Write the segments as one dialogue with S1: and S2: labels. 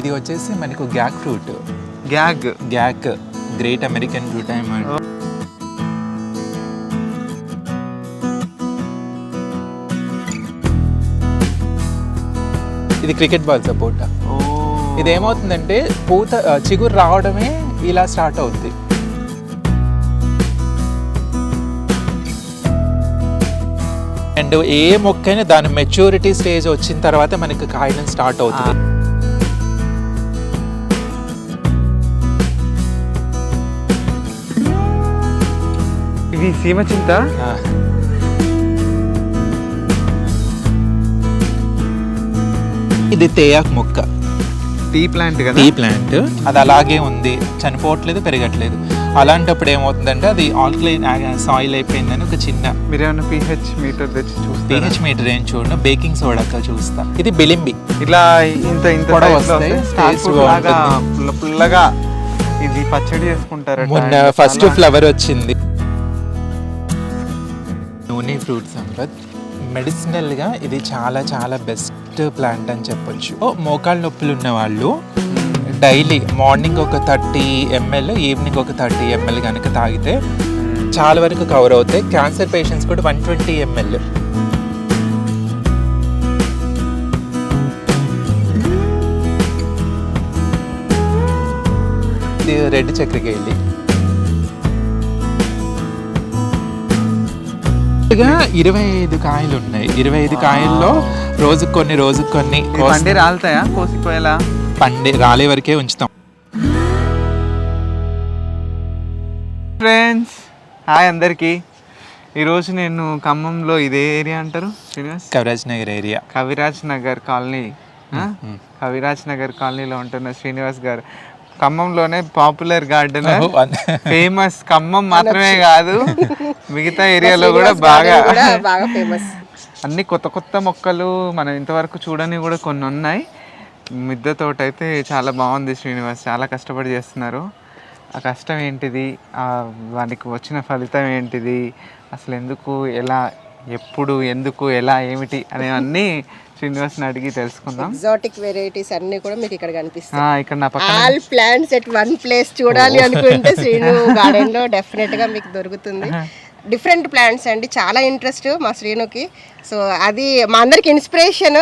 S1: ఇది వచ్చేసి మనకు gac fruit. Gac great American fruit అన్నమాట. ఇది క్రికెట్ బాల్ సపోటా. ఇది ఏమవుతుందంటే పూత చిగురు రావడమే ఇలా స్టార్ట్ అవుతుంది. అండ్ ఏ మొక్కైనా దాని మెచ్యూరిటీ స్టేజ్ వచ్చిన తర్వాత మనకి కాయడం స్టార్ట్ అవుతుంది.
S2: ఇది సీమ చింత.
S1: ఇది తేయాకు మొక్క,
S2: టీ ప్లాంట్ కదా.
S1: టీ ప్లాంట్ అది అలాగే ఉంది, చనిపోవట్లేదు, పెరగట్లేదు. అలాంటప్పుడు ఏమవుతుందంటే అది ఆల్కలైన్ సాయిల్ అయిపోయిందని ఒక చిన్న
S2: మీరేమన్నా pH మీటర్ తెచ్చి చూస్తే
S1: pH మీటర్ ఏం చూడను, బేకింగ్ సోడా చూస్తా. ఇది బిలింబి,
S2: ఇట్లా ఇంత ఇంత
S1: పొడవు వస్తాయి,
S2: పుల్లగా. ఇది పచ్చడి చేసుకుంటారు.
S1: మొన్న ఫస్ట్ ఫ్లవర్ వచ్చింది. నూనె ఫ్రూట్ సంపత్ మెడిసినల్గా ఇది చాలా చాలా బెస్ట్ ప్లాంట్ అని చెప్పొచ్చు. మోకాళ్ళ నొప్పులు ఉన్న వాళ్ళు డైలీ మార్నింగ్ ఒక 30 ml, ఈవినింగ్ ఒక 30 ml కనుక తాగితే చాలా వరకు కవర్ అవుతాయి. క్యాన్సర్ పేషెంట్స్ కూడా 120 ml. ఇది రెడ్ చక్కెరకేళి. 25 కాయలు ఉన్నాయి. 25 కాయల్లో రోజుకు కొన్ని
S2: పండి రాలుతాయా కోసిపోయేలా?
S1: పండి రాలే వరకే ఉంచుతాం.
S2: ఫ్రెండ్స్ హాయ్ అందరికీ. ఈరోజు నేను ఖమ్మంలో ఇదే ఏరియా అంటారు శ్రీనివాస్,
S1: కవిరాజ్ నగర్ ఏరియా,
S2: కవిరాజ్ నగర్ కాలనీ. కవిరాజ్ నగర్ కాలనీలో ఉంటున్న శ్రీనివాస్ గారు ఖమ్మంలోనే పాపులర్ గార్డెన్, ఫేమస్. ఖమ్మం మాత్రమే కాదు, మిగతా ఏరియాలో కూడా బాగా
S3: ఫేమస్.
S2: అన్ని కొత్త కొత్త మొక్కలు మనం ఇంతవరకు చూడని కూడా కొన్ని ఉన్నాయి. మిద్దె తోట అయితే చాలా బాగుంది. శ్రీనివాస్ చాలా కష్టపడి చేస్తున్నారు. ఆ కష్టం ఏంటిది, వానికి వచ్చిన ఫలితం ఏంటిది, అసలు ఎందుకు, ఎలా, ఎప్పుడు, ఎందుకు, ఎలా, ఏమిటి అనేవన్నీ శ్రీనివాస్ని అడిగి తెలుసుకుందాం.
S3: ఎగ్జాటిక్ వెరైటీస్ అన్ని కూడా మీకు ఇక్కడ కనిపిస్తాయి.
S2: ఇక్కడ నా పక్కన
S3: all plants at one place చూడాలి అనుకుంటే శ్రీను గార్డెన్ లో డెఫినెట్ గా మీకు దొరుకుతుంది. డిఫరెంట్ ప్లాంట్స్ అండి, చాలా ఇంట్రెస్ట్ మా శ్రీనుకి. సో అది మా అందరికి ఇన్స్పిరేషన్.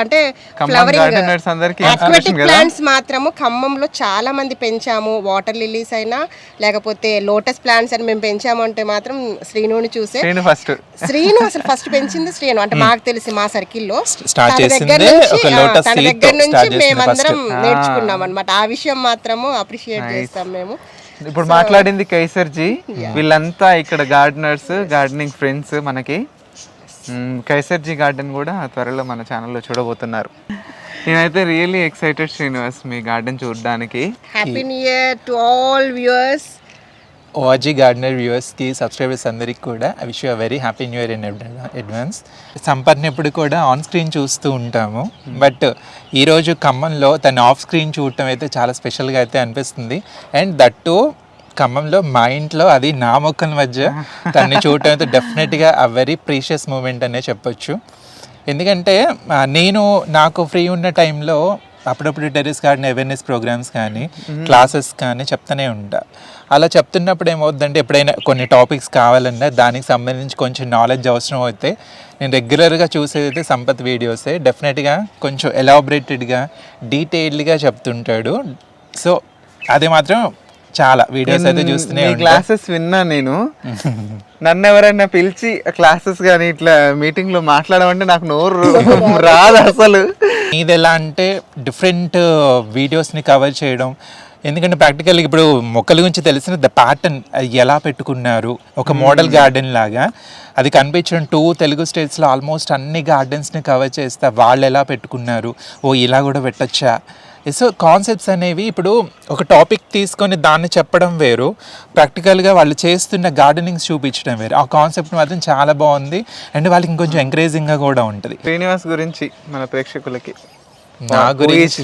S3: అంటే ఫ్లవరింగ్ అక్వాటిక్ ప్లాంట్స్ మాత్రము ఖమ్మంలో చాలా మంది పెంచాము. వాటర్ లిలీస్ అయినా లేకపోతే లోటస్ ప్లాంట్స్ అని మేము పెంచాము అంటే మాత్రం శ్రీనుని చూసే. శ్రీను అసలు ఫస్ట్ పెంచింది శ్రీను, అంటే మాకు తెలిసి మా సర్కిల్లో తన దగ్గర నుంచి మేమందరం నేర్చుకున్నాం అనమాట. ఆ విషయం మాత్రము అప్రిషియేట్ చేస్తాం మేము.
S2: ఇప్పుడు మాట్లాడింది కైసర్జీ. వీళ్ళంతా ఇక్కడ గార్డెనర్స్, గార్డెనింగ్ ఫ్రెండ్స్ మనకి. కైసర్జీ గార్డెన్ కూడా త్వరలో మన ఛానల్లో చూడబోతున్నారు. నేనైతే రియల్లీ ఎక్సైటెడ్ శ్రీనివాస్ మీ గార్డెన్ చూడడానికి.
S3: Happy new year to all viewers.
S1: ORG gardener వ్యూవర్స్కి, సబ్స్క్రైబర్స్ అందరికి కూడా I wish you very happy new year in advance. సంపత్ని ఎప్పుడు కూడా ఆన్ స్క్రీన్ చూస్తూ ఉంటాము, బట్ ఈరోజు ఖమ్మంలో తను ఆఫ్ స్క్రీన్ చూడటం అయితే చాలా స్పెషల్గా అయితే అనిపిస్తుంది. అండ్ దట్టు ఖమ్మంలో మా ఇంట్లో, అది నా మొక్కల మధ్య తన్ని చూడటం అయితే డెఫినెట్గా అ వెరీ ప్రీషియస్ మూమెంట్ అనే చెప్పొచ్చు. ఎందుకంటే నాకు ఫ్రీ ఉన్న టైంలో అప్పుడప్పుడు టెర్రస్ గార్డెన్ అవేర్నెస్ ప్రోగ్రామ్స్ కానీ క్లాసెస్ కానీ చెప్తూనే ఉంటా. అలా చెప్తున్నప్పుడు ఏమవుతుందంటే ఎప్పుడైనా కొన్ని టాపిక్స్ కావాలన్నా దానికి సంబంధించి కొంచెం నాలెడ్జ్ అవసరం అయితే నేను రెగ్యులర్గా చూసేదైతే సంపత్ వీడియోసే. డెఫినెట్గా కొంచెం ఎలాబొరేటెడ్గా డీటెయిల్డ్గా చెప్తుంటాడు. సో అది మాత్రం చాలా వీడియోస్ అయితే చూస్తూనే
S2: క్లాసెస్ విన్నా నేను. నన్ను ఎవరైనా పిలిచి క్లాసెస్ కానీ ఇట్లా మీటింగ్ లో మాట్లాడమంటే నాకు నోరు రాదు అసలు.
S1: ఇది ఎలా అంటే డిఫరెంట్ వీడియోస్ని కవర్ చేయడం. ఎందుకంటే ప్రాక్టికల్గా ఇప్పుడు మొక్కల గురించి తెలిసిన ద ప్యాటర్న్ ఎలా పెట్టుకున్నారు, ఒక మోడల్ గార్డెన్ లాగా అది కనిపించడం. 2 తెలుగు స్టేట్స్లో ఆల్మోస్ట్ అన్ని గార్డెన్స్ని కవర్ చేస్తా వాళ్ళు ఎలా పెట్టుకున్నారు, ఇలా కూడా పెట్టచ్చా. సో కాన్సెప్ట్స్ అనేవి ఇప్పుడు ఒక టాపిక్ తీసుకొని దాన్ని చెప్పడం వేరు, ప్రాక్టికల్గా వాళ్ళు చేస్తున్న గార్డెనింగ్స్ చూపించడం వేరు. ఆ కాన్సెప్ట్ మాత్రం చాలా బాగుంది అండ్ వాళ్ళకి ఇంకొంచెం ఎంకరేజింగ్గా కూడా ఉంటుంది.
S2: శ్రీనివాస్ గురించి మన ప్రేక్షకులకి, నా గురించి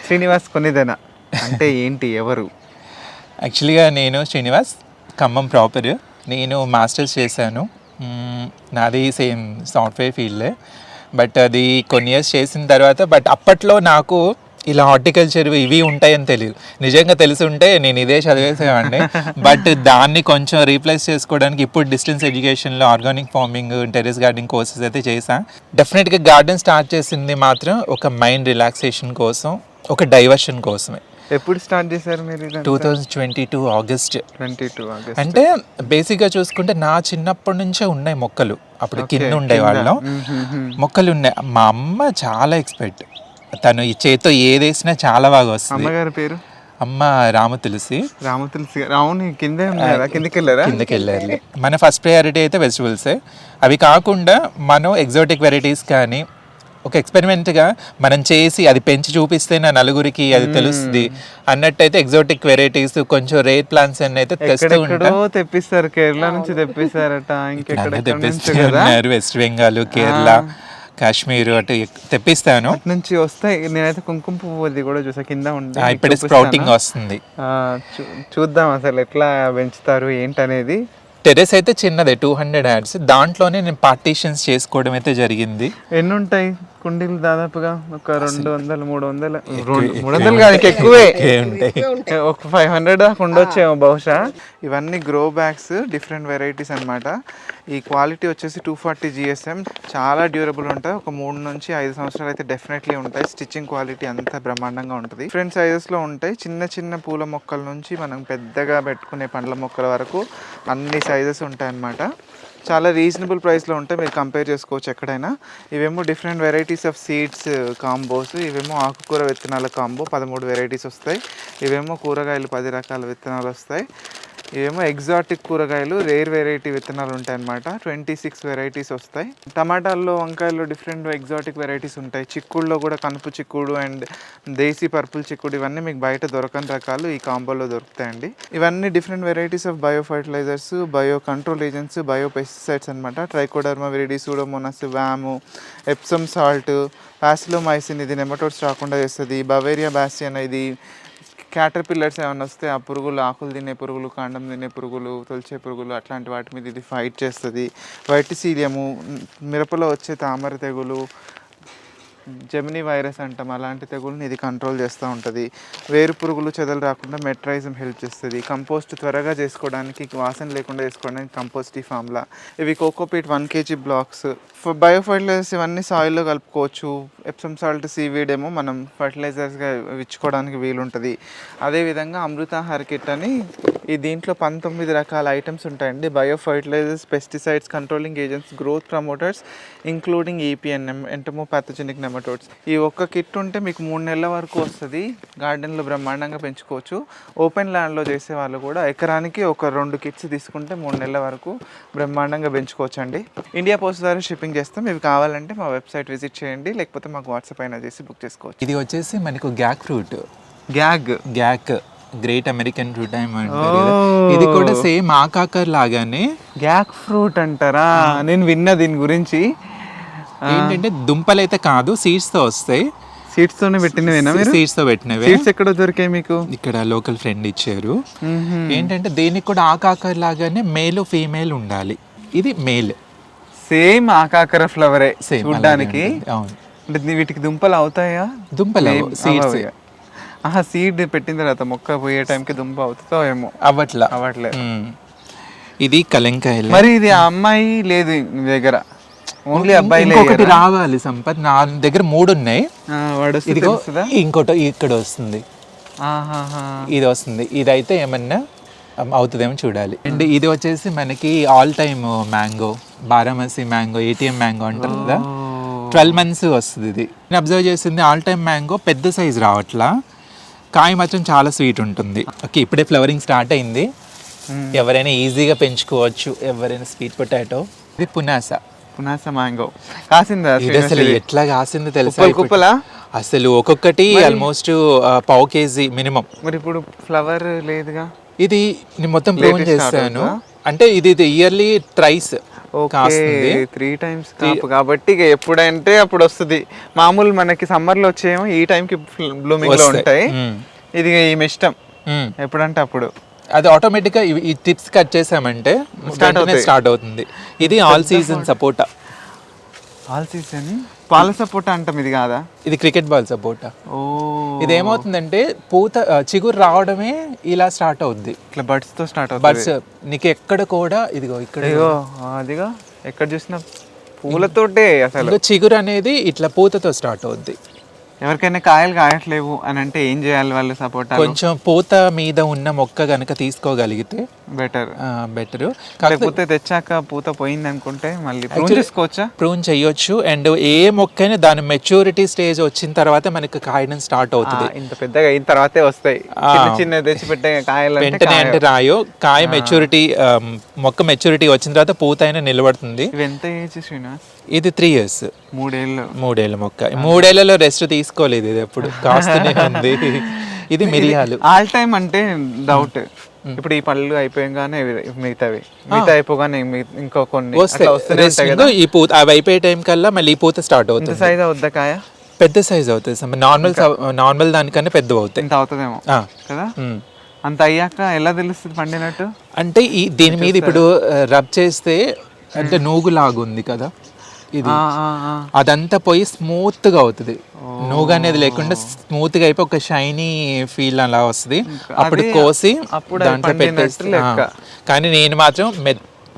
S2: శ్రీనివాస్ కొన్నిదేనా అంటే ఏంటి, ఎవరు?
S1: యాక్చువల్గా నేను శ్రీనివాస్, ఖమ్మం ప్రాపర్. నేను మాస్టర్స్ చేశాను, నాది సేమ్ సాఫ్ట్వేర్ ఫీల్డే. బట్ అది కొన్ని ఇయర్స్ చేసిన తర్వాత బట్ అప్పట్లో నాకు ఇలా హార్టికల్చర్ ఇవి ఉంటాయని తెలియదు. నిజంగా తెలిసి ఉంటే నేను ఇదే చదివేసేవాడిని. బట్ దాన్ని కొంచెం రీప్లేస్ చేసుకోవడానికి ఇప్పుడు డిస్టెన్స్ ఎడ్యుకేషన్లో organic farming, terrace gardening courses అయితే చేశాను. డెఫినెట్గా గార్డెన్ స్టార్ట్ చేసింది మాత్రం ఒక మైండ్ రిలాక్సేషన్ కోసం, ఒక డైవర్షన్ కోసమే.
S2: ఎప్పుడు స్టార్ట్ చేశారు మీరు?
S1: 2022 ఆగస్ట్.
S2: 22 ఆగస్ట్.
S1: అంటే బేసిక్గా చూసుకుంటే నా చిన్నప్పటి నుంచే ఉన్నాయి మొక్కలు. అప్పుడు కింద ఉండేవాళ్ళం, మొక్కలు ఉన్నాయి. మా అమ్మ చాలా ఎక్స్పర్ట్, తను ఈ చేతితో ఏదేసినా చాలా బాగా వస్తుంది.
S2: అమ్మగారి పేరు?
S1: అమ్మ రామ తులసి.
S2: అవును, కిందకి వెళ్ళారు.
S1: మన ఫస్ట్ ప్రయారిటీ అయితే వెజిటబుల్సే. అవి కాకుండా మనం ఎగ్జాటిక్ వెరైటీస్ కానీ ఒక ఎక్స్పెరిమెంట్గా మనం చేసి అది పెంచి చూపిస్తే నా నలుగురికి అది తెలుస్తుంది అన్నట్టయితే ఎగ్జాటిక్ వెరైటీస్, కొంచెం రేర్ ప్లాంట్స్ అని అయితే తెస్తూ ఉంటారు.
S2: తెప్పిస్తారు, కేరళ నుంచి తెప్పిస్తారట,
S1: తెప్పిస్తున్నారు. వెస్ట్ బెంగాల్, కేరళ, కాశ్మీర్ అటు తెప్పిస్తాను.
S2: అటు నుంచి వస్తాయి. నేనైతే కుంకుమ పువ్వు కూడా చూసా, కింద ఉంది.
S1: ఇప్పుడే స్ప్రౌటింగ్ వస్తుంది.
S2: చూద్దాం అసలు ఎట్లా పెంచుతారు ఏంటనేది.
S1: టెర్రస్ అయితే చిన్నదే, 200 యార్డ్స్. దాంట్లోనే నేను పార్టీషన్స్ చేసుకోవడం అయితే జరిగింది.
S2: ఎన్ని ఉంటాయి కుండీలు? దాదాపుగా ఒక 200, 300 కాదు, ఎక్కువే, ఒక 500 దాకా ఉండొచ్చేమో బహుశా. ఇవన్నీ గ్రో బ్యాగ్స్, డిఫరెంట్ వెరైటీస్ అన్నమాట. ఈ క్వాలిటీ వచ్చేసి 240 GSM, చాలా డ్యూరబుల్ ఉంటాయి. ఒక 3 నుంచి 5 సంవత్సరాలు అయితే డెఫినెట్లీ ఉంటాయి. స్టిచ్చింగ్ క్వాలిటీ అంతా బ్రహ్మాండంగా ఉంటుంది. డిఫరెంట్ సైజెస్లో ఉంటాయి. చిన్న చిన్న పూల మొక్కల నుంచి మనం పెద్దగా పెట్టుకునే పండ్ల మొక్కల వరకు అన్ని సైజెస్ ఉంటాయి అన్నమాట. చాలా రీజనబుల్ ప్రైస్లో ఉంటాయి, మీరు కంపేర్ చేసుకోవచ్చు ఎక్కడైనా. ఇవేమో different varieties of seeds combos. ఇవేమో ఆకుకూర విత్తనాల కాంబో, 13 వెరైటీస్ వస్తాయి. ఇవేమో కూరగాయలు 10 రకాల విత్తనాలు వస్తాయి. ఇవేమో ఎగ్జాటిక్ కూరగాయలు, రేర్ వెరైటీ విత్తనాలు ఉంటాయి అన్నమాట. 26 వెరైటీస్ వస్తాయి. టమాటాల్లో, వంకాయల్లో డిఫరెంట్ ఎగ్జాటిక్ వెరైటీస్ ఉంటాయి. చిక్కుడులో కూడా కనుపు చిక్కుడు అండ్ దేశీ పర్పుల్ చిక్కుడు, ఇవన్నీ మీకు బయట దొరకని రకాలు ఈ కాంబోలో దొరుకుతాయండి. ఇవన్నీ different varieties of bio fertilizers, bio control agents, bio pesticides అనమాట. ట్రైకోడర్మా విరిడి, సూడోమోనాస్, వాము, ఎప్సమ్ సాల్ట్, పాసిలోమైసిన్, ఇది నెమటోడ్స్ రాకుండా చేస్తుంది. బవేరియా బ్యాసియన్, ఇది క్యాటర్ పిల్లర్స్ ఏమైనా వస్తే ఆ పురుగులు, ఆకులు తినే పురుగులు, కాండం తినే పురుగులు, తొలిచే పురుగులు, అట్లాంటి వాటి మీద ఇది ఫైట్ చేస్తుంది. వైటిసీలియము, మిరపలో వచ్చే తామర తెగులు, జెమినీ వైరస్ అంటాం, అలాంటి తెగుల్ని ఇది కంట్రోల్ చేస్తూ ఉంటుంది. వేరు పురుగులు, చెదలు రాకుండా మెట్రైజం హెల్ప్ చేస్తుంది. కంపోస్ట్ త్వరగా చేసుకోవడానికి, వాసన లేకుండా చేసుకోవడానికి కంపోస్ట్ ఈ ఫామ్లా. ఇవి cocopeat 1 kg blocks. Bio fertilizers ఇవన్నీ సాయిల్లో కలుపుకోవచ్చు. ఎప్సమ్ సాల్ట్, సీవీడ్ ఏమో మనం ఫర్టిలైజర్స్గా ఇచ్చుకోవడానికి వీలుంటుంది. అదేవిధంగా అమృతాహార కిట్ అని దీంట్లో 19 రకాల ఐటమ్స్ ఉంటాయండి. Bio fertilisers, pesticides, controlling agents, growth promoters, including EPNM, entomopathogenic nematodes. ఈ ఒక్క కిట్ ఉంటే మీకు 3 నెలల వరకు వస్తుంది. గార్డెన్లో బ్రహ్మాండంగా పెంచుకోవచ్చు. ఓపెన్ ల్యాండ్లో చేసే వాళ్ళు కూడా ఎకరానికి ఒక 2 కిట్స్ తీసుకుంటే 3 నెలల వరకు బ్రహ్మాండంగా పెంచుకోవచ్చు అండి. ఇండియా పోస్ట్ ద్వారా షిప్పింగ్ చేస్తాం. ఇవి కావాలంటే మా వెబ్సైట్ విజిట్ చేయండి, లేకపోతే మాకు వాట్సాప్ అయినా చేసి బుక్ చేసుకోవచ్చు.
S1: ఇది వచ్చేసి మనకు gac fruit.
S2: Gac
S1: great American fruit అంటారు. ఇది కూడా సేమ్ ఆకాకర్ లాగానే
S2: గ్యాక్ ఫ్రూట్ అంటారా? నేను విన్నా దీని గురించి.
S1: ఏంటంటే దుంపలు అయితే కాదు, సీడ్స్ తో వస్తాయి.
S2: సీడ్స్ తోనే పెట్టినవేనా మీరు?
S1: సీడ్స్ తో పెట్టినవే.
S2: సీడ్స్ ఎక్కడ దొరికాయి మీకు?
S1: ఇక్కడ లోకల్ ఫ్రెండ్ ఇచ్చారు. ఏంటంటే దీనికి కూడా ఆకాకర్ లాగానే మేల్ ఫీమేల్ ఉండాలి. ఇది మేల్.
S2: సేమ్ ఆకాకర ఫ్లవరే చూడడానికి.
S1: అవును.
S2: అంటే వీటికి దుంపలు అవుతాయా?
S1: దుంపలు సీడ్స్.
S2: సీడ్ పెట్టిన తర్వాత మొక్క పోయే టైంకి దుంప అవుతుందో ఏమో. అవ్వట్లే.
S1: ఇది కలంకాయలు.
S2: మరి ఇది ఆ అమ్మాయి లేదు మీ దగ్గర, ఓన్లీ అబ్బాయి.
S1: ఇంకొకటి రావాలి సంపత్, నా దగ్గర 3 ఉన్నాయి. ఇంకోటి ఇక్కడ వస్తుంది, ఇది వస్తుంది. ఇదైతే ఏమన్నా అవుతుందేమో చూడాలి. అండ్ ఇది వచ్చేసి మనకి all time mango, Baramasi mango, ATM mango అంటారు కదా, 12 months వస్తుంది. ఇది నేను అబ్జర్వ్ చేసింది. ఆల్ టైమ్ మ్యాంగో పెద్ద సైజ్ రావట్లా, కాయ మాత్రం చాలా స్వీట్ ఉంటుంది. ఓకే, ఇప్పుడే ఫ్లవరింగ్ స్టార్ట్ అయింది. ఎవరైనా ఈజీగా పెంచుకోవచ్చు, ఎవరైనా స్వీట్ పొటాటో. ఇది పునాస
S2: మ్యాంగో. కాసిందా?
S1: ఇది అసలు ఎట్లా కాసిందో తెలుసా?
S2: కుప్పలా
S1: అసలు ఒక్కొక్కటి ఆల్మోస్ట్ 1/4 kg మినిమం.
S2: మరి ఇప్పుడు ఫ్లవర్ లేదుగా.
S1: ఇది నేను మొత్తం ప్రూవ్ చేస్తాను. అంటే ఇది ఇయర్లీ ట్రైస్ కాస్తుంది,
S2: 3 times కాబట్టి ఎప్పుడంటే అప్పుడు వస్తుంది. మామూలు మనకి సమ్మర్లో వచ్చేమో ఈ టైంకి బ్లూమింగ్ లో ఉంటాయి. ఇది ఈమె ఇష్టం, ఎప్పుడంటే అప్పుడు.
S1: అది ఆటోమేటిక్గా ఈ టిప్స్ కట్ చేసామంటే స్టార్ట్ అవుతుంది. ఇది ఆల్ సీజన్ సపోటా.
S2: ఆల్ సీజన్ పాల సపోటా అంటాం, ఇది కాదా?
S1: ఇది క్రికెట్ బాల్ సపోటా.
S2: ఓ,
S1: ఇది ఏమవుతుందంటే పూత చిగురు రావడమే ఇలా స్టార్ట్ అవుద్ది,
S2: ఇట్లా బడ్స్ తో స్టార్ట్ అవుతుంది.
S1: బడ్స్ నీకు ఎక్కడ కూడా ఇదిగో ఇక్కడ
S2: అయ్యో అదిగా ఎక్కడ చూసినా పూలతోటే అసలు.
S1: ఇదిగో చిగురు అనేది ఇట్లా పూతతో స్టార్ట్ అవుద్ది.
S2: ఎవరికైనా కాయలు కాయట్లేవు అని అంటే ఏం చేయాలి వాళ్ళు? సపోటా
S1: కొంచెం పూత మీద ఉన్న మొక్క గనక తీసుకోగలిగితే
S2: బెటర్.
S1: బెటరు.
S2: కాకపోతే తెచ్చాక పూత పోయింది అనుకుంటే మళ్ళీ ప్రూన్ చేసుకోవచ్చా?
S1: ప్రూన్ చేయొచ్చు. అండ్ ఏ మొక్కైనా దాని మెచ్యూరిటీ స్టేజ్ వచ్చిన తర్వాత మనకి కాయడం స్టార్ట్ అవుతుంది.
S2: ఇంత పెద్దగా అయిన తర్వాతే వస్తాయి. చిన్న చిన్న తెచ్చిపెట్టే కాయలు
S1: వెంటనే అంటే రాయో. కాయ మెచ్యూరిటీ, మొక్క మెచ్యూరిటీ వచ్చిన తర్వాత పూత అయినా నిలబడుతుంది.
S2: ఇవి ఎంత ఏజ్ శ్రీనివాస్?
S1: ఇది 3 years.
S2: 3
S1: ఏళ్ళ మొక్క. 3 ఏళ్లలో రెస్ట్ తీసుకోలేదు, ఇది ఎప్పుడు కాస్తూనే ఉంది. ఇది మిరియాలు.
S2: ఆల్ టైమ్ అంటే డౌట్. ఇప్పుడు ఈ పళ్ళు అయిపోయాగానే మిగతా అయిపోగానే ఇంకో కొన్ని
S1: వస్తాయి. ఈ పూత అవి అయిపోయే టైం కల్లా మళ్ళీ ఈ పూత స్టార్ట్ అవుతుంది.
S2: సైజ్ అవుద్దా కాయ?
S1: పెద్ద సైజ్ అవుతుంది. నార్మల్ దానికన్నా పెద్ద అవుతాయి.
S2: ఇంత అవుతుందేమో కదా. అంత అయ్యాక ఎలా తెలుస్తుంది పండినట్టు?
S1: అంటే దీని మీద ఇప్పుడు రబ్ చేస్తే అంటే నూగు లాగుంది కదా, ఇది అదంతా పోయి స్మూత్ గా అవుతుంది. నూగు అనేది లేకుండా స్మూత్ గా అయిపోయి ఒక షైనీ ఫీల్ అలా వస్తుంది. అప్పుడు కోసి దాంట్లో పెట్టేస్తే. కానీ నేను మాత్రం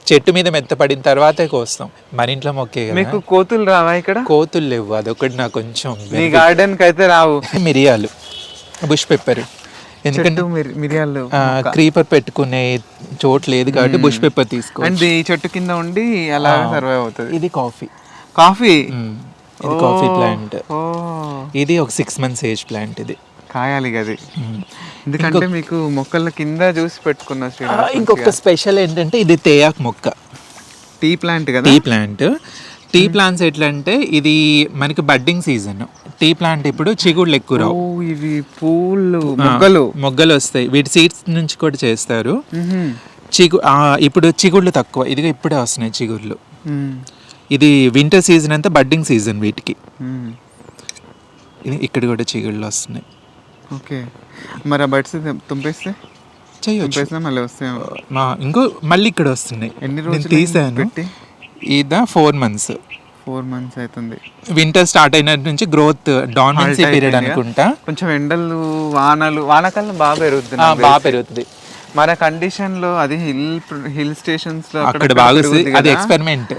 S1: చెట్టు మీద మెత్తపడిన తర్వాతే కోస్తాం. మన ఇంట్లో మొక్కే కదా.
S2: మీకు కోతులు రావా ఇక్కడ?
S1: కోతులు లేవు, అదొకటి నాకు కొంచెం.
S2: మీ గార్డెన్ కి అయితే రావు.
S1: మిరియాలు, బుష్ పెప్పర్. ఎందుకంటే
S2: మిరియాలు
S1: క్రీపర్ పెట్టుకునే చోటు లేదు కాబట్టి బుష్ పెప్పర్ తీసుకో.
S2: అండ్ ఈ చెట్టు కింద ఉండి అలా సర్వైవ్ అవుతుంది.
S1: ఇది కాఫీ. ఇది కాఫీ ప్లాంట్. ఇది ఒక 6 months ఏజ్ ప్లాంట్. ఇది
S2: కాయాలి అది. ఎందుకంటే మీకు మొక్కల కింద చూసి పెట్టుకున్న.
S1: ఇంకొక స్పెషల్ ఏంటంటే ఇది తేయాకు మొక్క.
S2: టీ ప్లాంట్ కదా.
S1: Tea plant. టీ ప్లాంట్స్ ఎట్లా అంటే ఇది మనకి బడ్డింగ్ సీజన్. టీ ప్లాంట్ ఇప్పుడు చిగుళ్ళు ఎక్కువ రావు.
S2: ఇవి పూలు
S1: మొగ్గలు వస్తాయి. వీటి సీడ్స్ నుంచి కూడా చేస్తారు. ఇప్పుడు చిగుళ్ళు తక్కువ. ఇదిగా ఇప్పుడే వస్తున్నాయి చిగుళ్ళు. ఇది వింటర్ సీజన్ అంతా బడ్డింగ్ సీజన్ వీటికి. ఇక్కడ కూడా చిగుళ్ళు వస్తున్నాయి.
S2: ఓకే, మరి ఆ బడ్స్ తుంపేస్తే చేయొచ్చు, మళ్ళీ వస్తాయి.
S1: ఇంకో మళ్ళీ ఇక్కడ వస్తున్నాయి.
S2: ఎన్ని రోజులు
S1: తీసాను? ఇది 4 months.
S2: 4 months అవుతుంది.
S1: వింటర్ స్టార్ట్ అయిన నుంచి గ్రోత్ డార్మెన్సీ పీరియడ్ అనుకుంటా.
S2: కొంచెం ఎండలు వానకాలం బాగా
S1: పెరుగుతుంది.
S2: మన కండిషన్ లో అది హిల్ స్టేషన్స్ లో
S1: అక్కడ బాగా అది ఎక్స్పెరిమెంట్.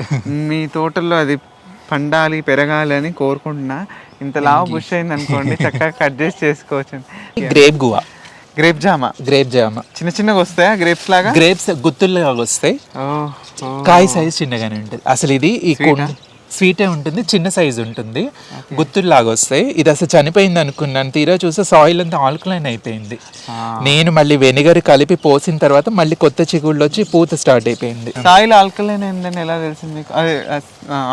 S2: మీ తోటల్లో అది పండాలి, పెరగాలి అని కోరుకుంటున్నా. ఇంత లావు బుష్ అయింది అనుకోండి, చక్కగా కట్ చేసి చేసుకోవచ్చు. గ్రేప్ జామ చిన్న చిన్నగా వస్తాయా? గ్రేప్స్ లాగా?
S1: గ్రేప్స్ గుత్తుల్లాగా వస్తాయి. కాయ సైజ్ చిన్నగానే ఉంటుంది. అసలు ఇది స్వీటే ఉంటుంది, చిన్న సైజ్ ఉంటుంది, గుత్తుల్లాగా వస్తాయి. ఇది అసలు చనిపోయింది అనుకున్నాను, తీరా చూస్తే సాయిల్ అంతా ఆల్కలైన్ అయిపోయింది. నేను మళ్ళీ వెనిగర్ కలిపి పోసిన తర్వాత మళ్ళీ కొత్త చిగుళ్ళు వచ్చి పూత స్టార్ట్ అయిపోయింది.
S2: సాయిల్ ఆల్కలైన్ అయిందని ఎలా తెలిసింది? అదే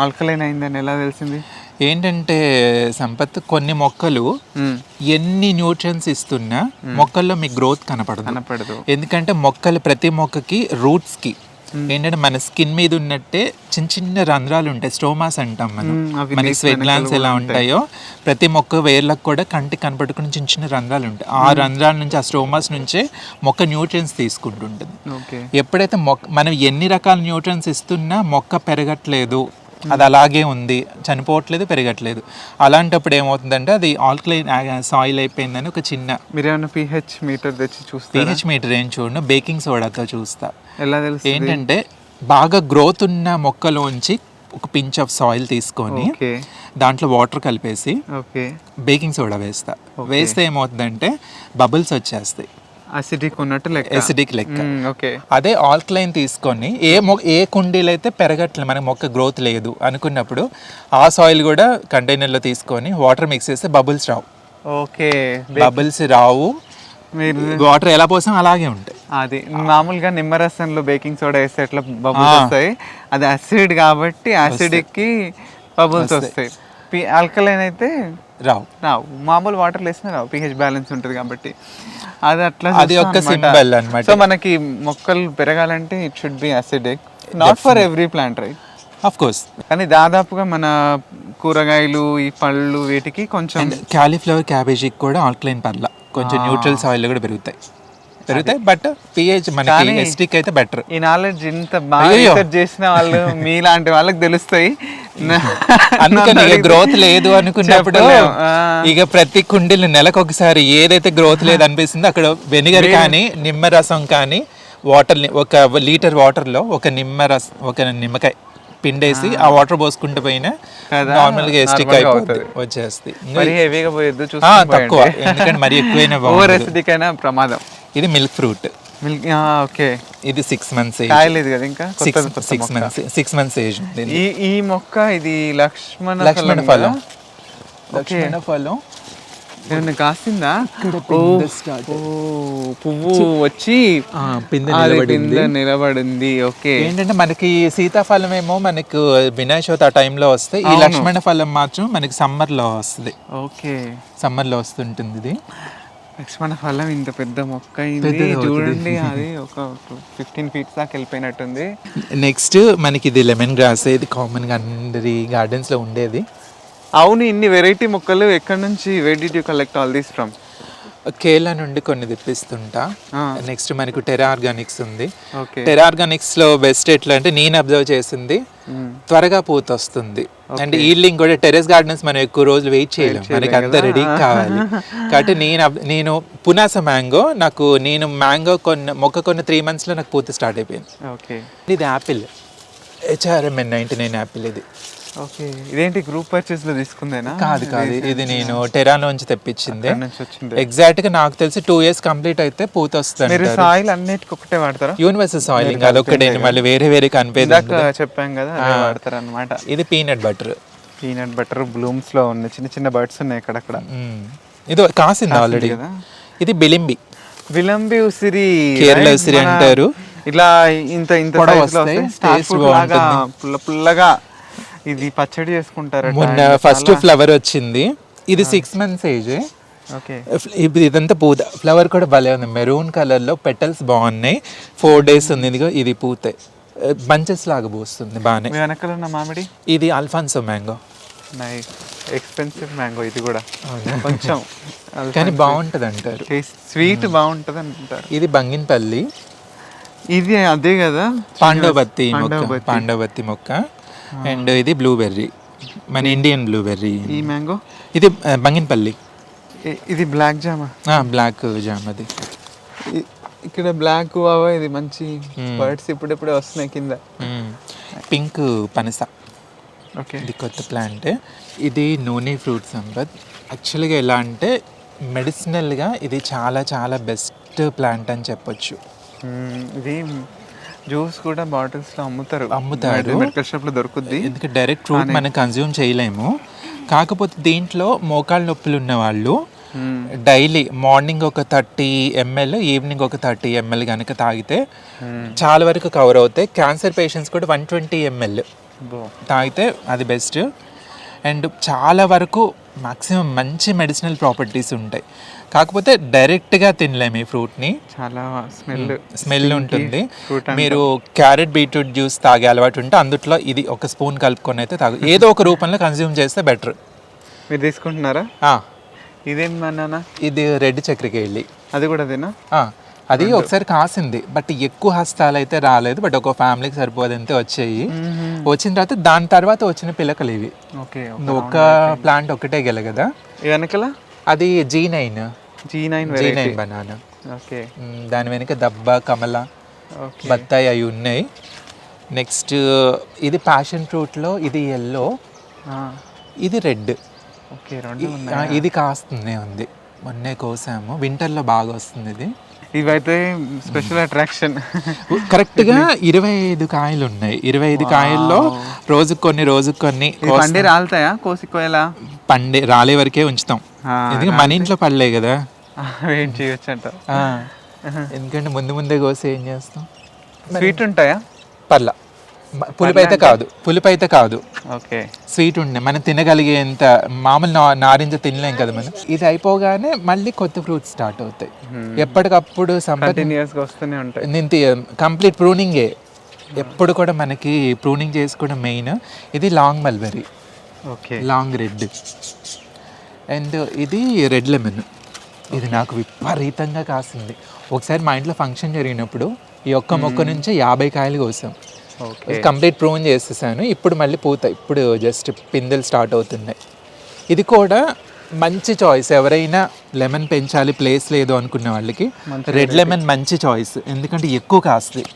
S2: ఆల్కలైన్ అయిందని ఎలా తెలిసింది?
S1: ఏంటంటే సంపత్, కొన్ని మొక్కలు ఎన్ని న్యూట్రియన్స్ ఇస్తున్నా మొక్కల్లో మీకు గ్రోత్ కనపడదు. ఎందుకంటే మొక్కలు ప్రతి మొక్కకి రూట్స్ కి ఏంటంటే మన స్కిన్ మీద ఉన్నట్టే చిన్న చిన్న రంధ్రాలు ఉంటాయి, స్టోమాస్ అంటాం మనం. మనకి స్వెట్ గ్లాండ్స్ ఎలా ఉంటాయో ప్రతి మొక్క వేర్లకు కూడా కంటికి కనపడుకుని చిన్న చిన్న రంధ్రాలు ఉంటాయి. ఆ రంధ్రాల నుంచి, ఆ స్టోమాస్ నుంచే మొక్క న్యూట్రియన్స్ తీసుకుంటుంటుంది. ఎప్పుడైతే మనం ఎన్ని రకాల న్యూట్రియన్స్ ఇస్తున్నా మొక్క పెరగట్లేదు, అది అలాగే ఉంది, చనిపోవట్లేదు, పెరగట్లేదు, అలాంటప్పుడు ఏమవుతుందంటే అది ఆల్కలైన్ సాయిల్ అయిపోయిందని ఒక చిన్న.
S2: మీరేమైనా pH మీటర్ తెచ్చి చూస్తే?
S1: pH మీటర్ ఏం చూడను, బేకింగ్ సోడాతో చూస్తా.
S2: ఎలా తెలుసు?
S1: ఏంటంటే బాగా గ్రోత్ ఉన్న మొక్కలోంచి ఒక పించ్ ఆఫ్ సాయిల్ తీసుకొని దాంట్లో వాటర్ కలిపేసి బేకింగ్ సోడా వేస్తా. వేస్తే ఏమవుతుందంటే బబుల్స్ వచ్చేస్తాయి, అసిడిక్ లెక్క. అదే ఆల్కలైన్ తీసుకొని ఏ కుండీలు అయితే పెరగట్లేదు, మనకి మొక్క గ్రోత్ లేదు అనుకున్నప్పుడు ఆ సాయిల్ కూడా కంటైనర్లో తీసుకొని వాటర్ మిక్స్ చేస్తే బబుల్స్ రావు. బబుల్స్ రావు, వాటర్ ఎలా పోసాం అలాగే ఉంటాయి.
S2: అది మామూలుగా నిమ్మరసంలో బేకింగ్ సోడా వేస్తే ఎట్లా బబుల్స్ వస్తాయి, అది యాసిడ్ కాబట్టి యాసిడిక్ కి బబుల్స్ వస్తాయి. ఆల్కలైన్ అయితే రావు. మామూలు వాటర్ వేసినా రావు, pH బ్యాలెన్స్ ఉంటుంది కాబట్టి. అది అట్లా,
S1: అది ఒక సింబల్ అన్నమాట.
S2: సో మనకి మొక్కలు పెరగాలంటే it should be acidic, not for every plant, right?
S1: Of course.
S2: కానీ దాదాపుగా మన కూరగాయలు, ఈ పళ్ళు, వీటికి కొంచెం
S1: క్యాలీఫ్లవర్, క్యాబేజీకి కూడా ఆల్కలైన్ పర్ల కొంచెం న్యూట్రల్ సాయిల్ కూడా పెరుగుతాయి. పెరుగుతాయి. బట్ పిహెచ్ మనకి ఎస్టిక్ అయితే బెటర్.
S2: ఈ నాలెడ్జ్ ఇంత బాగా రీసెర్చ్ చేసిన వాళ్ళు మీలాంటి వాళ్ళకి తెలుస్తాయి.
S1: అందుకని ఇక గ్రోత్ లేదు అనుకున్నప్పుడు ఇక ప్రతి కుండీలు నెలకు ఒకసారి ఏదైతే గ్రోత్ లేదు అనిపిస్తుందో అక్కడ వెనిగర్ కానీ నిమ్మరసం కానీ వాటర్, ఒక లీటర్ వాటర్లో ఒక నిమ్మకాయ పిండేసి ఆ వాటర్ పోసుకుంటూ పోయినా నార్మల్ గా ఎస్టిక్ అయిపోతుంది, వచ్చేస్తుంది. తక్కువ, ఎందుకంటే మరి ఎక్కువైనా
S2: ప్రమాదం.
S1: ఇది మిల్క్ ఫ్రూట్.
S2: ఓకే,
S1: ఇది 6 months ఏజ్.
S2: కాయలేదు కదా ఇంకా,
S1: 6 months ఏజ్.
S2: ఈ మొక్క ఇది లక్ష్మణ
S1: ఫలం. లక్ష్మణ ఫలం
S2: ఏమన్నా కాసిందా? పువ్వు వచ్చి పిందె నిలబడింది. ఓకే,
S1: ఏంటంటే మనకి సీతాఫలం ఏమో మనకు వినాయక చవితి ఆ టైంలో వస్తాయి. ఈ లక్ష్మణ ఫలం మాత్రం మనకి సమ్మర్ లో వస్తుంది.
S2: ఓకే,
S1: సమ్మర్ లో వస్తుంటుంది. ఇది
S2: లక్ష్మణ ఫలం ఇంత పెద్ద మొక్క అయింది చూడండి. అది ఒక 15 feet దాకా వెళ్ళిపోయినట్టుంది.
S1: నెక్స్ట్ మనకి ఇది లెమన్ గ్రాస్. ఇది కామన్ గా అందరి గార్డెన్స్ లో ఉండేది.
S2: అవును, ఇన్ని వెరైటీ మొక్కలు ఎక్కడి నుంచి, where did you collect all these from?
S1: Kerala నుండి కొన్ని తెప్పిస్తుంటా. నెక్స్ట్ మనకు టెరా ఆర్గానిక్స్ ఉంది.
S2: ఓకే,
S1: టెరా ఆర్గానిక్స్ లో బెస్ట్ ఎట్లా అంటే నేను అబ్జర్వ్ చేసింది త్వరగా పూత వస్తుంది. అండ్ ఈల్డింగ్ కూడా టెరెస్ గార్డెన్స్ మనం ఎక్కువ రోజులు వెయిట్ చేయలేము, మనకి అంత రెడీ కావాలి. కాబట్టి నేను పునాస మ్యాంగో, నేను మ్యాంగో మొక్క కొన్ని 3 months లో నాకు పూత స్టార్ట్ అయిపోయింది.
S2: ఓకే,
S1: ఇది యాపిల్, HRMN 99 యాపిల్. ఇది
S2: ఓకే, ఇదేంటి గ్రూప్ పర్చేస్ లో తీసుకుందేనా?
S1: కాదు, ఇది నేను టెరానోంచి తెప్పించింది. ఎగ్జాక్ట్ గా నాకు తెలిసి 2 years కంప్లీట్ అయితే పూత వస్తుంది.
S2: మీరు సాయిల్ అన్నిటికి ఒకటే వాడతారా?
S1: యూనివర్సల్ సాయిలింగ్ అదొక్కటే, మళ్ళీ వేరే కనిపేది
S2: చెప్పాం కదా, వాడతారు అనమాట.
S1: ఇది పీనట్ బటర్
S2: బ్లూమ్స్ లో ఉన్నాయి, చిన్న చిన్న బర్డ్స్ ఉన్నాయి అక్కడక్కడ.
S1: ఇది కాసింది ఆల్రెడీ. ఇది విలంబి
S2: ఉసిరి,
S1: కేరళ ఉసిరి అంటారు.
S2: ఇట్లా ఇంత పుల్లగా ఇది పచ్చడి చేసుకుంటారు.
S1: మొన్న ఫస్ట్ ఫ్లవర్ వచ్చింది. ఇది 6 months ఏజ్. ఇదంతా పూత. ఫ్లవర్ కూడా భలే ఉంది, మెరూన్ కలర్ లో, పెటల్స్ బాగున్నాయి. 4 days ఉంది. ఇది పూత బంచెస్ లాగా పూస్తుంది బాగానే.
S2: వెనకాల ఉన్న మామిడి
S1: ఇది Alphonso mango.
S2: Nice, expensive mango ఇది కూడా కొంచెం,
S1: కానీ బాగుంటది అంటారు,
S2: స్వీట్ బాగుంటది అంటారు.
S1: ఇది బంగినపల్లి.
S2: ఇది అదే కదా,
S1: పాండవతి మొక్క. అండ్ ఇది బ్లూబెర్రీ, మన ఇండియన్ బ్లూబెర్రీ.
S2: ఈ మ్యాంగో
S1: ఇది బంగినపల్లి.
S2: ఇది బ్లాక్
S1: బ్లాక్ జామ్. అది
S2: ఇక్కడ బ్లాక్ ఇది మంచి బర్డ్స్ ఇప్పుడే వస్తున్నాయి కింద.
S1: పింక్ పనస.
S2: ఓకే,
S1: ఇది కొత్త ప్లాంట్. ఇది నూనె ఫ్రూట్ సంపత్. యాక్చువల్గా ఎలా అంటే మెడిసినల్గా ఇది చాలా చాలా బెస్ట్ ప్లాంట్ అని చెప్పొచ్చు.
S2: ఇది జ్యూస్ కూడా బాటిల్స్ లో అమ్ముతారు, మెడికల్ షాప్ లో దొరుకుద్ది.
S1: ఎందుకంటే డైరెక్ట్ ఫ్రూట్ మనం కన్జ్యూమ్ చేయలేము. కాకపోతే దీంట్లో మోకాళ్ళ నొప్పులు ఉన్న వాళ్ళు డైలీ మార్నింగ్ ఒక 30 ml, ఈవినింగ్ ఒక 30 ml కనుక తాగితే చాలా వరకు కవర్ అవుతాయి. క్యాన్సర్ పేషెంట్స్ కూడా 120 ml తాగితే అది బెస్ట్. అండ్ చాలా వరకు మాక్సిమం మంచి మెడిసినల్ ప్రాపర్టీస్ ఉంటాయి. కాకపోతే డైరెక్ట్గా తినలేము ఈ ఫ్రూట్ని, చాలా స్మెల్ ఉంటుంది. మీరు క్యారెట్ బీట్రూట్ జ్యూస్ తాగే అలవాటు ఉంటే అందుట్లో ఇది ఒక స్పూన్ కలుపుకొని అయితే తాగు, ఏదో ఒక రూపంలో కన్జ్యూమ్ చేస్తే బెటర్.
S2: మీరు తీసుకుంటున్నారా? ఇదేమన్నా
S1: ఇది రెడ్ చక్కెరకేళి.
S2: అది కూడా అదేనా?
S1: అది ఒకసారి కాసింది, బట్ ఎక్కువ హస్తాలు అయితే రాలేదు. బట్ ఒక ఫ్యామిలీకి సరిపోదంతే వచ్చాయి. వచ్చిన తర్వాత వచ్చిన పిల్లకలు ఇవి. ఒక ప్లాంట్ ఒకటే గెల కదా.
S2: వెనకల
S1: అది G9 బనానా. దాని వెనుక దబ్బ, కమల, బత్తాయి అవి ఉన్నాయి. నెక్స్ట్ ఇది ప్యాషన్ ఫ్రూట్లో ఇది ఎల్లో, ఇది రెడ్. ఇది కాస్తూనే ఉంది, మొన్నే కోసాము. వింటర్లో బాగా వస్తుంది ఇది.
S2: ఇవైతే స్పెషల్ అట్రాక్షన్.
S1: కరెక్ట్గా 25 కాయలు ఉన్నాయి. 25 కాయల్లో రోజుకు కొన్ని
S2: పండి రాలుతాయా? కోసికోయలా?
S1: పండి రాలే వరకే ఉంచుతాం, ఎందుకంటే మన ఇంట్లో పడలే కదా,
S2: వెయిట్ చేయొచ్చు అంట.
S1: ఎందుకంటే ముందే కోసి ఏం చేస్తాం.
S2: స్వీట్ ఉంటాయా?
S1: పర్లా, పులిపైతే కాదు.
S2: ఓకే,
S1: స్వీట్ ఉండే మనం తినగలిగేంత. మామూలు నారింజ తినలేం కదా మనం. ఇది అయిపోగానే మళ్ళీ కొత్త ఫ్రూట్స్ స్టార్ట్ అవుతాయి. ఎప్పటికప్పుడు
S2: వస్తూనే ఉంటాయి.
S1: కంప్లీట్ ప్రూనింగే ఎప్పుడు కూడా మనకి ప్రూనింగ్ చేసుకోవడం మెయిన్. ఇది long mulberry, long red. And ఇది రెడ్ లెమన్. ఇది నాకు విపరీతంగా కాసింది. ఒకసారి మా ఇంట్లో ఫంక్షన్ జరిగినప్పుడు ఈ ఒక్క మొక్క నుంచి 50 కాయలు కోసాం. కంప్లీట్ ప్రూన్ చేసేసాను. ఇప్పుడు మళ్ళీ పూత, ఇప్పుడు జస్ట్ పిందెలు స్టార్ట్ అవుతున్నాయి. ఇది కూడా మంచి చాయిస్. ఎవరైనా లెమన్ పెంచాలి ప్లేస్ లేదు అనుకున్న వాళ్ళకి రెడ్ లెమన్ మంచి చాయిస్, ఎందుకంటే ఎక్కువ కాస్తుంది.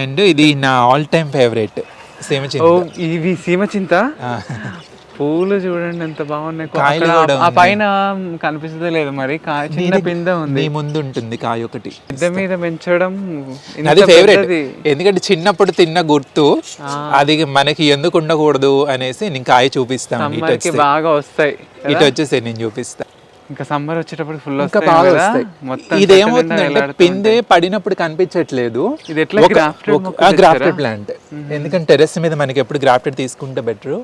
S1: అండ్ ఇది నా ఆల్ టైమ్ ఫేవరెట్ సీమచింత.
S2: ఇవి సీమచింత పూలు చూడండి ఎంత బాగున్నాయి.
S1: కాయలు కూడా
S2: ఆ పైన కనిపిస్తుందో లేదు మరి, కాయ చిన్న పిందె ఉంది.
S1: ముందు ఉంటుంది కాయ ఒకటి.
S2: పిందె మీద పెంచడం
S1: అది ఫేవరెట్, ఎందుకంటే చిన్నప్పుడు తిన్న గుర్తు అది మనకి ఎందుకు ఉండకూడదు అనేసి నేను కాయ చూపిస్తాను.
S2: బాగా వస్తాయి
S1: ఇటు వచ్చేసి నేను చూపిస్తా.
S2: ఇంకా సమ్మర్ వచ్చేటప్పుడు ఫుల్
S1: ఇంకా బాగా వస్తాయి. ఇది ఏమవుతుందంటే పిందె పడినప్పుడు కనిపించట్లేదు.
S2: ఇది ఎట్లా
S1: గ్రాఫ్టెడ్ ప్లాంట్, ఎందుకంటే టెర్రస్ మీద మనకి ఎప్పుడు గ్రాఫ్టెడ్ తీసుకుంటే బెటర్.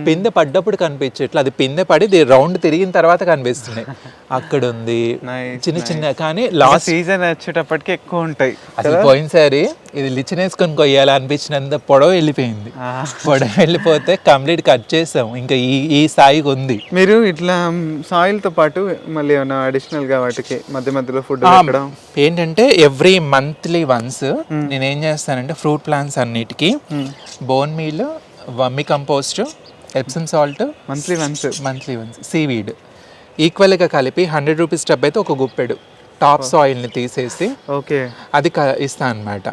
S1: పిందె పడ్డప్పుడు కనిపించట్లేదు, అది పిందె పడి రౌండ్ తిరిగిన తర్వాత కనిపిస్తున్నాయి. అక్కడ ఉంది చిన్న చిన్న, కానీ లాస్ట్
S2: సీజన్ వచ్చేటప్పటికి ఎక్కువ ఉంటాయి.
S1: అసలు పోయినసారి ఇది లిచ్చినేసుకొని కొయ్యాలి అనిపించినంత పొడవు వెళ్ళిపోయింది. పొడవు వెళ్ళిపోతే కంప్లీట్ కట్ చేసాం. ఇంకా ఈ స్థాయికి ఉంది.
S2: మీరు ఇట్లా సాయిల్ తో పాటు మళ్ళీ ఏమైనా అడిషనల్ గా వాటికి మధ్య మధ్యలో ఫుడ్ పెట్టడం
S1: ఏంటంటే ఎవ్రీ మంత్లీ వన్స్ నేను ఏం చేస్తానంటే ఫ్రూట్ ప్లాంట్స్ అన్నిటికీ బోన్ మీల్, వర్మి compost, Epsom salt monthly once seaweed ఈక్వల్గా కలిపి 100 రూపీస్ టబ్ అయితే ఒక గుప్పెడు టాప్ సాయిల్ని తీసేసి అది ఇస్తాను అనమాట.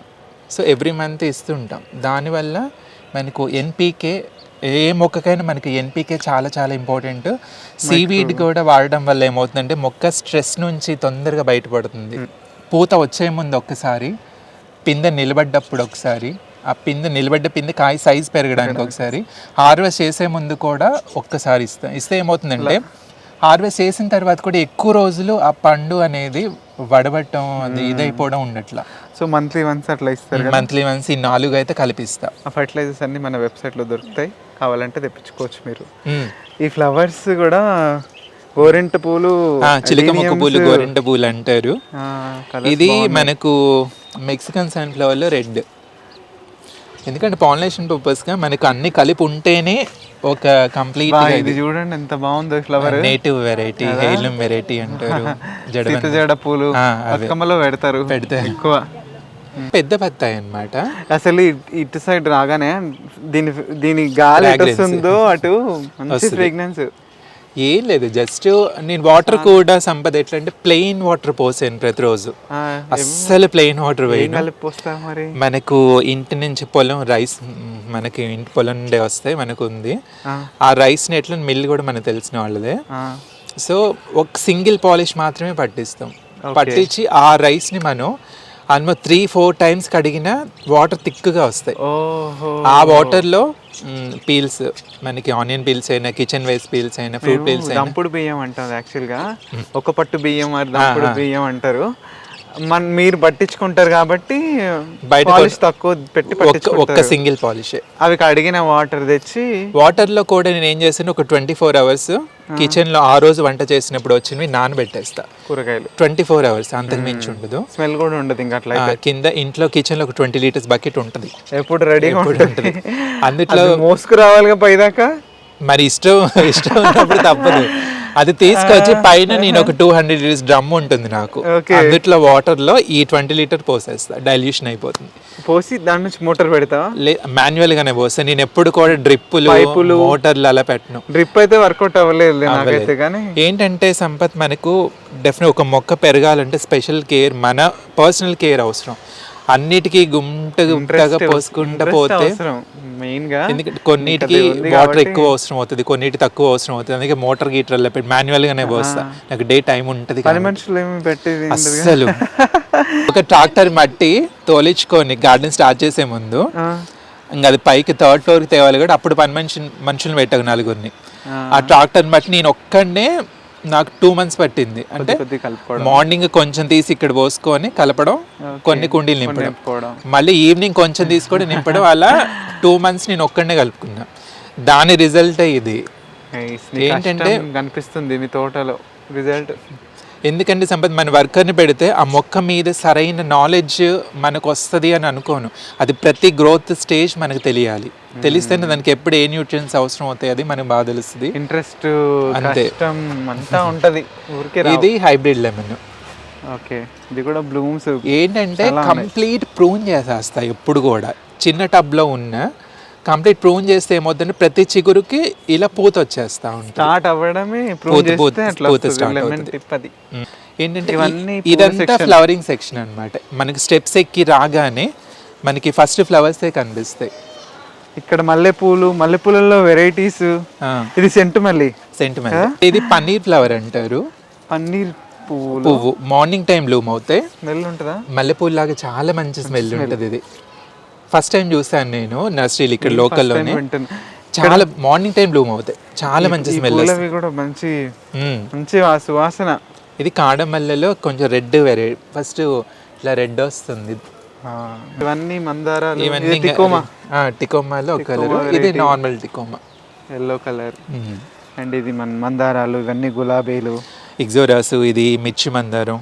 S1: సో ఎవ్రీ మంత్ ఇస్తుంటాం. దానివల్ల మనకు ఎన్పీకే, ఏ మొక్కకైనా మనకి ఎన్పీకే చాలా చాలా ఇంపార్టెంట్. సీవీడ్ కూడా వాడడం వల్ల ఏమవుతుందంటే మొక్క స్ట్రెస్ నుంచి తొందరగా బయటపడుతుంది. పూత వచ్చే ముందు ఒక్కసారి, పిందె నిలబడ్డప్పుడు ఒకసారి, ఆ నిలబడ్డ పిందె కాయ సైజ్ పెరగడానికి ఒకసారి, హార్వెస్ట్ చేసే ముందు కూడా ఒక్కసారి ఇస్తే ఏమవుతుందంటే హార్వెస్ట్ చేసిన తర్వాత కూడా ఎక్కువ రోజులు ఆ పండు అనేది వడబట్టడం, అది ఇదైపోవడం ఉండట్లా.
S2: సో మంత్లీ వన్స్ అట్లా ఇస్తారు.
S1: మంత్లీ వన్స్ ఈ 4 అయితే కలిపిస్తా.
S2: ఆ ఫర్టిలైజర్స్ అన్ని మన వెబ్సైట్లో దొరుకుతాయి, కావాలంటే తెప్పించుకోవచ్చు మీరు. ఈ ఫ్లవర్స్ కూడా గోరింట పూలు,
S1: చిలక మొక్క పూలు, గోరింట పూలు అంటారు. ఇది మనకు మెక్సికన్ సన్ఫ్లవర్లో రెడ్, ఎందుకంటే పాలినేషన్ పర్పస్గా మనకు అన్ని కలిపి ఉంటేనే ఒక కంప్లీట్.
S2: ఇది చూడండి ఎంత బాగుందో flower.
S1: Native variety, heirloom variety అంటారు.
S2: జడ పూలు బతుకమ్మలో పెడతారు ఎక్కువ.
S1: పెద్ద బత్తాయి అన్నమాట.
S2: అసలు ఇటు సైడ్ రాగానే దీని గాలి ఎటు వస్తుందో అటు మంచి ఫ్రేగ్రెన్స్.
S1: ఏం లేదు, జస్ట్ నేను వాటర్ కూడా సంపద ఎట్లా అంటే ప్లెయిన్ వాటర్ పోసాను ప్రతిరోజు. అస్సలు ప్లెయిన్ వాటర్ వేయను. మనకు ఇంటి నుంచి పొలం రైస్, మనకి ఇంటి పొలం నుండే వస్తాయి, మనకు ఉంది. ఆ రైస్ని ఎట్లా మిల్ కూడా మనకు తెలిసిన వాళ్ళదే. సో ఒక సింగిల్ పాలిష్ మాత్రమే పట్టిస్తాం. పట్టించి ఆ రైస్ని మనం ఆల్మోస్ట్ 3-4 టైమ్స్ కడిగిన వాటర్ థిక్గా వస్తాయి. ఆ వాటర్లో పీల్స్, మనకి ఆనియన్ పీల్స్ అయినా, కిచెన్ వేస్ట్ పీల్స్ అయినా, ఫ్రూట్ పీల్స్ అయినా.
S2: దంపుడు బియ్యం అంటారు యాక్చువల్గా, ఒక పట్టు బియ్యం దంపుడు బియ్యం అంటారు. మీరు పట్టించుకుంటారు కాబట్టి బయట తక్కువ పెట్టి
S1: ఒక్క సింగిల్ పాలిష్.
S2: అవి కడిగిన వాటర్ తెచ్చి,
S1: వాటర్లో కూడా నేను ఏం చేసాను, ఒక 24 అవర్స్ కిచెన్లో ఆ రోజు వంట చేసినప్పుడు వచ్చినవి నానబెట్టేస్తా.
S2: కూరగాయలు
S1: 24 అవర్స్, అంతకు మించి ఉండదు.
S2: స్మెల్ కూడా ఉండదు. ఇంకా అట్లా
S1: కింద ఇంట్లో కిచెన్లో ఒక 20 లీటర్స్ బకెట్ ఉంటుంది,
S2: ఎప్పుడు రెడీగా ఉంటుంది.
S1: అందులో
S2: మోసుకు రావాలిగా పైదాకా.
S1: మరి ఇష్టం ఉన్నప్పుడు తప్పదు. అది తీసుకొచ్చి పైన నేను ఒక 200 లీటర్స్ డ్రమ్ ఉంటుంది నాకు, అందుట్లో వాటర్ లో ఈ 20 లీటర్ పోసేస్తా, డైల్యూషన్ అయిపోతుంది.
S2: పోసి దాని నుంచి మోటార్ పెడతా,
S1: మాన్యువల్ గానే పోస్తా. నేను ఎప్పుడు కూడా డ్రిప్పులు, మోటార్లు అలా పెట్టను.
S2: డ్రిప్ అయితే వర్కౌట్ అవ్వలేదు నాకైతే. కానీ
S1: ఏంటంటే సంపత్, మనకు డెఫినెట్ ఒక మొక్క పెరగాలంటే స్పెషల్ కేర్, మన పర్సనల్ కేర్ అవసరం. అన్నిటికీ గుంటగా పోసుకుంటూ పోతే
S2: మెయిన్ గా,
S1: ఎందుకంటే కొన్నిటికి వాటర్ ఎక్కువ అవసరం అవుతుంది, కొన్నిటి తక్కువ అవసరం అవుతుంది. అందుకే మోటార్ గీటర్లో పెట్టి మాన్యువల్ గానే పోస్తా. నాకు డే టైం ఉంటుంది. అసలు ఒక ట్రాక్టర్ మట్టి తోలించుకొని గార్డెన్ స్టార్ట్ చేసే ముందు ఇంకా అది పైకి 3rd ఫ్లోర్కి తేవాలి కూడా, అప్పుడు మనుషులు పెట్టాను 4గురిని. ఆ ట్రాక్టర్ మట్టి నేను ఒక్కడనే, నాకు 2 months పట్టింది. అంటే మార్నింగ్ కొంచెం తీసి ఇక్కడ పోసుకొని కలపడం, కొన్ని కుండీలు నింపడం, మళ్ళీ ఈవినింగ్ కొంచెం తీసుకొని నింపడం, అలా 2 months నేను ఒక్కడనే కలుపుకున్నా. దాని రిజల్ట్ ఇది. ఏంటంటే
S2: కనిపిస్తుంది మీ తోటలో రిజల్ట్.
S1: ఎందుకంటే సంపత్ మన వర్కర్ని పెడితే ఆ మొక్క మీద సరైన నాలెడ్జ్ మనకు వస్తుంది అని అనుకోను. అది ప్రతి గ్రోత్ స్టేజ్ మనకు తెలియాలి. తెలిస్తేనే దానికి ఎప్పుడు ఏ న్యూట్రియన్స్ అవసరం అవుతాయి అది మనకు బాగా తెలుస్తుంది.
S2: ఇంట్రెస్ట్
S1: అంతే.
S2: కష్టం అంతా ఉంటుంది ఊరికే
S1: ఇది హైబ్రిడ్ లెమన్.
S2: ఓకే, ఇది కూడా బ్లూమ్స్
S1: ఏంటంటే కంప్లీట్ ప్రూన్ చేసేస్తాయి. ఎప్పుడు కూడా చిన్న టబ్లో ఉన్న కంప్లీట్ ప్రూన్ చేస్తే ఏమవుతుందంటే ప్రతి చిగురుకి ఇలా పూత వచ్చేస్తా ఉంటుంది.
S2: స్టార్ట్ అవ్వడమే ప్రూన్ చేస్తే అట్లా వస్తుంది లెమన్ టిప్. అది
S1: ఏంటంటే
S2: ఇవన్నీ
S1: ఇదంతా ఫ్లవరింగ్ సెక్షన్ అన్నమాట. మనకి స్టెప్స్ ఎక్కి రాగానే మనకి ఫస్ట్ ఫ్లవర్సే కనిపిస్తాయి.
S2: ఇక్కడ మల్లెపూలలో వెరైటీస్. ఇది సెంటు మల్లి.
S1: ఇది పన్నీర్ ఫ్లవర్ అంటారు.
S2: పన్నీర్
S1: పువ్వు మార్నింగ్ టైం బ్లూమ్ అవుతాయి.
S2: స్మెల్ ఉంటుందా?
S1: మల్లెపూలు లాగా చాలా మంచి స్మెల్ ఉంటుంది. ఇది ఫస్ట్ టైం చూసాను నేను నర్సరీలు ఇక్కడ లోకల్లోనే. చాలా మార్నింగ్ టైం బ్లూమ్ అవుతాయి, చాలా మంచి స్మెల్.
S2: కూడా మంచి మంచి సువాసన.
S1: ఇది కాడమల్లెలో కొంచెం రెడ్ వెరైటీ. ఫస్ట్ ఇలా రెడ్ వస్తుంది.
S2: ఇవన్నీ మందారాలు.
S1: ఇవన్నీ టికోమాలో ఒక కలర్. ఇది నార్మల్ టికోమా,
S2: ఎల్లో కలర్. అండ్ ఇది మందారాలు. ఇవన్నీ గులాబీలు.
S1: ఇగ్జోరాసు. ఇది మిర్చి మందారం.